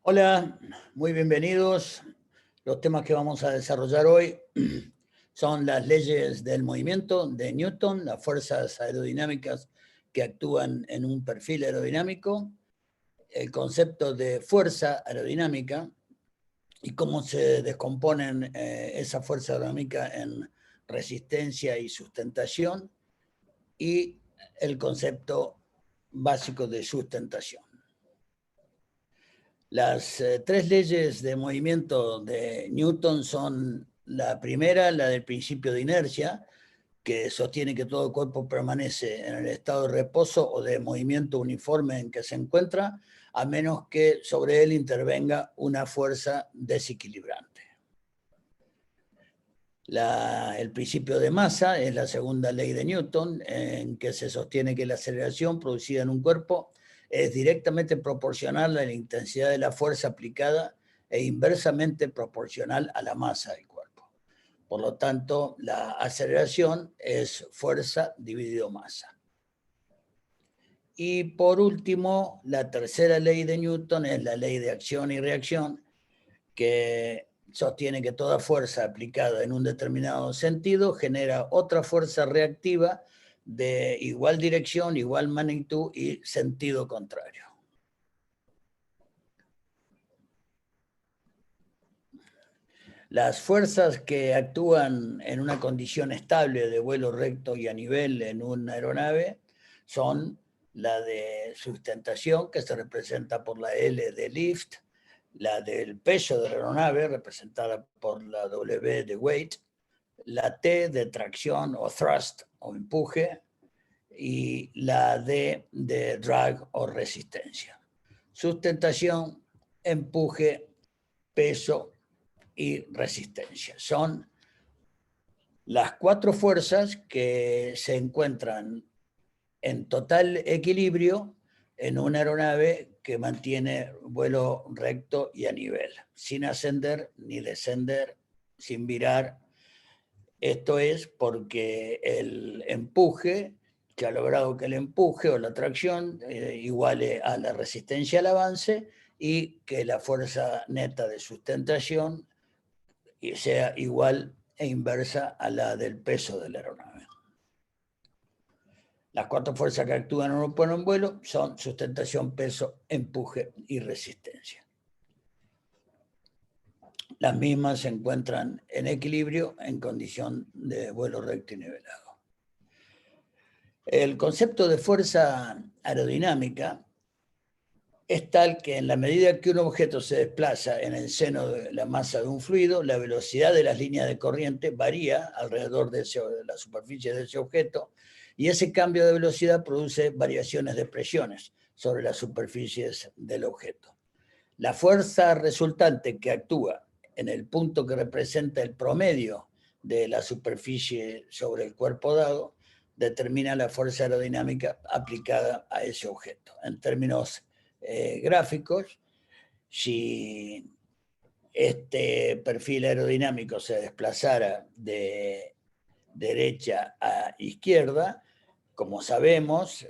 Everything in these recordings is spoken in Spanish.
Hola, muy bienvenidos. Los temas que vamos a desarrollar hoy son las leyes del movimiento de Newton, las fuerzas aerodinámicas que actúan en un perfil aerodinámico, el concepto de fuerza aerodinámica y cómo se descomponen esa fuerza aerodinámica en resistencia y sustentación, y el concepto básico de sustentación. Las tres leyes de movimiento de Newton son: la primera, la del principio de inercia, que sostiene que todo cuerpo permanece en el estado de reposo o de movimiento uniforme en que se encuentra, a menos que sobre él intervenga una fuerza desequilibrante. El principio de masa es la segunda ley de Newton, en que se sostiene que la aceleración producida en un cuerpo es directamente proporcional a la intensidad de la fuerza aplicada e inversamente proporcional a la masa del cuerpo. Por lo tanto, la aceleración es fuerza dividido masa. Y por último, la tercera ley de Newton es la ley de acción y reacción, que sostiene que toda fuerza aplicada en un determinado sentido genera otra fuerza reactiva de igual dirección, igual magnitud y sentido contrario. Las fuerzas que actúan en una condición estable de vuelo recto y a nivel en una aeronave son la de sustentación, que se representa por la L de lift, la del peso de la aeronave, representada por la W de weight, la T de tracción o thrust o empuje, y la D de drag o resistencia. Sustentación, empuje, peso y resistencia. Son las cuatro fuerzas que se encuentran en total equilibrio en una aeronave que mantiene vuelo recto y a nivel, sin ascender ni descender, sin virar. Esto es porque el empuje, que ha logrado que el empuje o la tracción iguale a la resistencia al avance, y que la fuerza neta de sustentación sea igual e inversa a la del peso de la aeronave. Las cuatro fuerzas que actúan en un vuelo son sustentación, peso, empuje y resistencia. Las mismas se encuentran en equilibrio en condición de vuelo recto y nivelado. El concepto de fuerza aerodinámica es tal que en la medida que un objeto se desplaza en el seno de la masa de un fluido, la velocidad de las líneas de corriente varía alrededor de la superficie de ese objeto, y ese cambio de velocidad produce variaciones de presiones sobre las superficies del objeto. La fuerza resultante que actúa en el punto que representa el promedio de la superficie sobre el cuerpo dado determina la fuerza aerodinámica aplicada a ese objeto. En términos gráficos, si este perfil aerodinámico se desplazara de derecha a izquierda, como sabemos,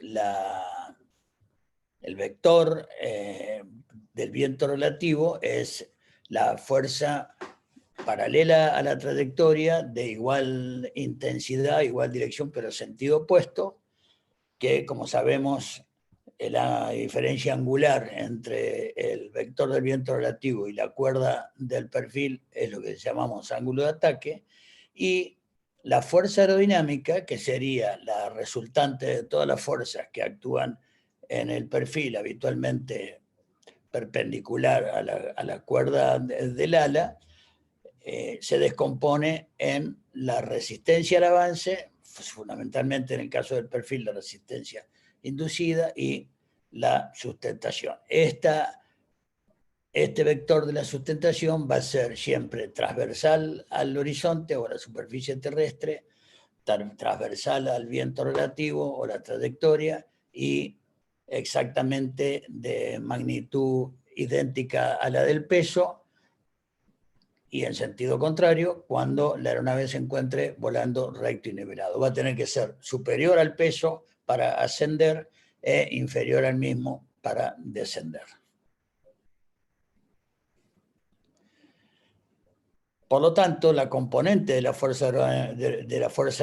el vector del viento relativo es la fuerza paralela a la trayectoria de igual intensidad, igual dirección, pero sentido opuesto, que, como sabemos, la diferencia angular entre el vector del viento relativo y la cuerda del perfil es lo que llamamos ángulo de ataque, y la fuerza aerodinámica, que sería la resultante de todas las fuerzas que actúan en el perfil, habitualmente perpendicular a la cuerda del ala, se descompone en la resistencia al avance, fundamentalmente en el caso del perfil, la resistencia inducida, y la sustentación. Este vector de la sustentación va a ser siempre transversal al horizonte o a la superficie terrestre, transversal al viento relativo o la trayectoria, y exactamente de magnitud idéntica a la del peso, y en sentido contrario cuando la aeronave se encuentre volando recto y nivelado. Va a tener que ser superior al peso para ascender e inferior al mismo para descender. Por lo tanto, la componente de la fuerza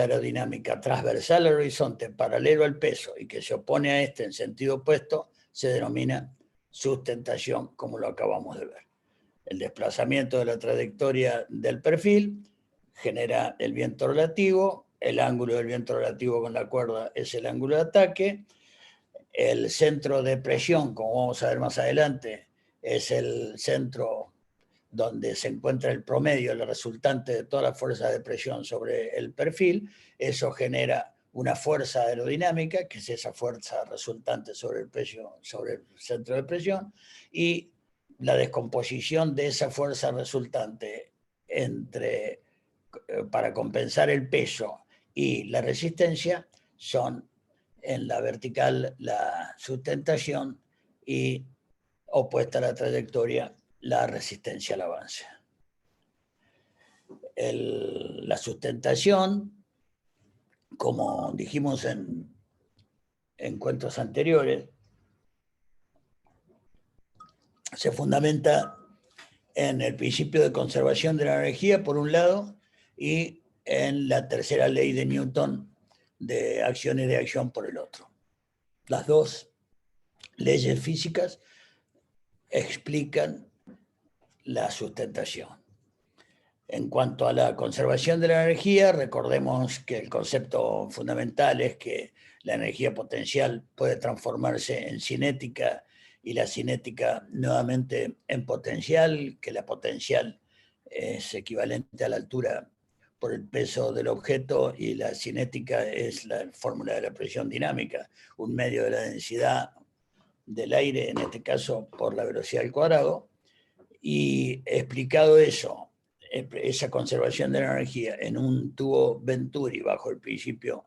aerodinámica transversal al horizonte, paralelo al peso y que se opone a este en sentido opuesto, se denomina sustentación, como lo acabamos de ver. El desplazamiento de la trayectoria del perfil genera el viento relativo, el ángulo del viento relativo con la cuerda es el ángulo de ataque, el centro de presión, como vamos a ver más adelante, es el centro donde se encuentra el promedio, el resultante de toda la fuerza de presión sobre el perfil. Eso genera una fuerza aerodinámica, que es esa fuerza resultante sobre el centro de presión, y la descomposición de esa fuerza resultante para compensar el peso y la resistencia son en la vertical la sustentación y opuesta a la trayectoria la resistencia al avance. La sustentación, como dijimos en encuentros anteriores, se fundamenta en el principio de conservación de la energía, por un lado, y en la tercera ley de Newton de acción y reacción por el otro. Las dos leyes físicas explican la sustentación. En cuanto a la conservación de la energía, recordemos que el concepto fundamental es que la energía potencial puede transformarse en cinética y la cinética nuevamente en potencial, que la potencial es equivalente a la altura por el peso del objeto y la cinética es la fórmula de la presión dinámica, un medio de la densidad del aire, en este caso por la velocidad al cuadrado. Y explicado eso, esa conservación de la energía en un tubo Venturi bajo el principio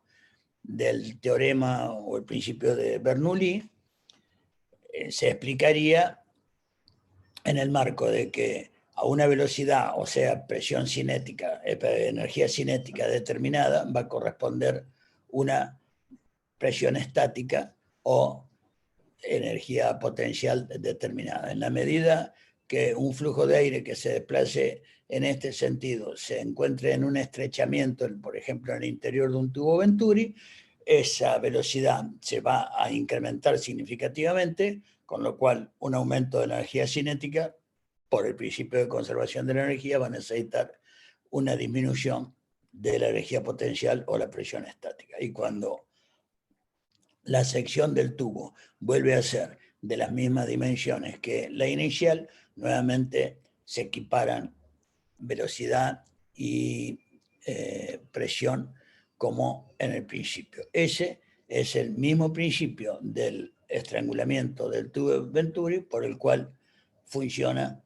del teorema o el principio de Bernoulli, se explicaría en el marco de que a una velocidad, o sea, presión cinética, energía cinética determinada, va a corresponder una presión estática o energía potencial determinada. En la medida que un flujo de aire que se desplace en este sentido se encuentre en un estrechamiento, por ejemplo, en el interior de un tubo Venturi, esa velocidad se va a incrementar significativamente, con lo cual un aumento de la energía cinética, por el principio de conservación de la energía, va a necesitar una disminución de la energía potencial o la presión estática. Y cuando la sección del tubo vuelve a ser de las mismas dimensiones que la inicial, nuevamente se equiparan velocidad y presión como en el principio. Ese es el mismo principio del estrangulamiento del tubo Venturi, por el cual funciona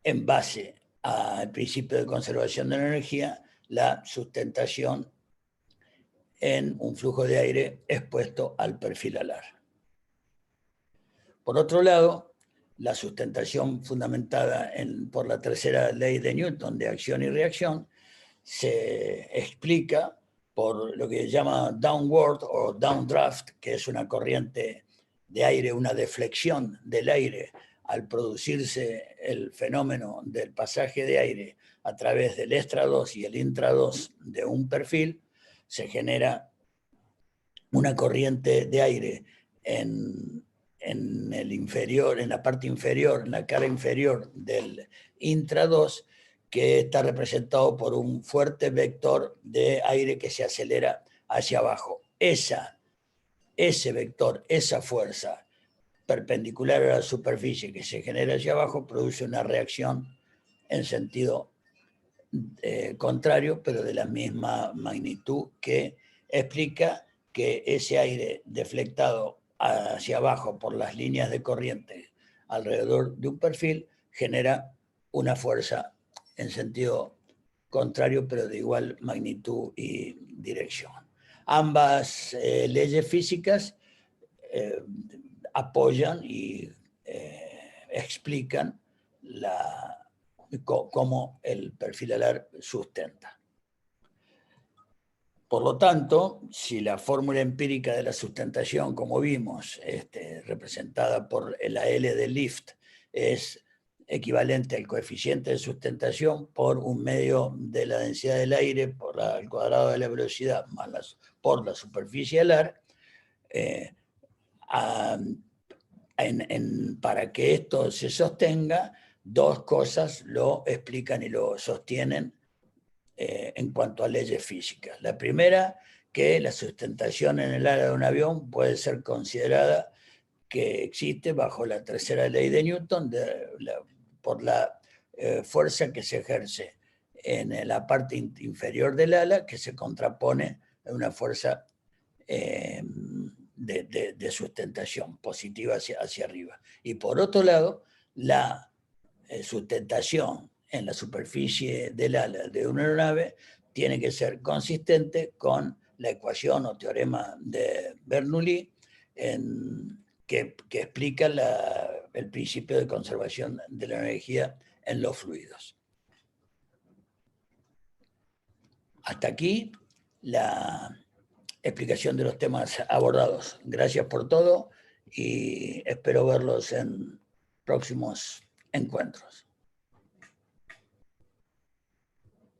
en base al principio de conservación de la energía la sustentación en un flujo de aire expuesto al perfil alar. Por otro lado, la sustentación fundamentada por la tercera ley de Newton de acción y reacción se explica por lo que se llama downward o downdraft, que es una corriente de aire, una deflexión del aire al producirse el fenómeno del pasaje de aire a través del extra-2 y el intra-2 de un perfil, se genera una corriente de aire en el inferior, en la parte inferior, en la cara inferior del intra-2, que está representado por un fuerte vector de aire que se acelera hacia abajo. Ese vector, esa fuerza perpendicular a la superficie que se genera hacia abajo, produce una reacción en sentido contrario, pero de la misma magnitud, que explica que ese aire deflectado hacia abajo por las líneas de corriente alrededor de un perfil genera una fuerza en sentido contrario, pero de igual magnitud y dirección. Ambas leyes físicas apoyan y explican cómo el perfil alar sustenta. Por lo tanto, si la fórmula empírica de la sustentación, como vimos, representada por la L de Lift, es equivalente al coeficiente de sustentación por un medio de la densidad del aire al cuadrado de la velocidad más por la superficie alar, para que esto se sostenga, dos cosas lo explican y lo sostienen en cuanto a leyes físicas. La primera, que la sustentación en el ala de un avión puede ser considerada que existe bajo la tercera ley de Newton por la fuerza que se ejerce en la parte inferior del ala, que se contrapone a una fuerza de sustentación positiva hacia arriba. Y por otro lado, la sustentación en la superficie del ala de una aeronave tiene que ser consistente con la ecuación o teorema de Bernoulli que explica el principio de conservación de la energía en los fluidos. Hasta aquí la explicación de los temas abordados. Gracias por todo y espero verlos en próximos encuentros.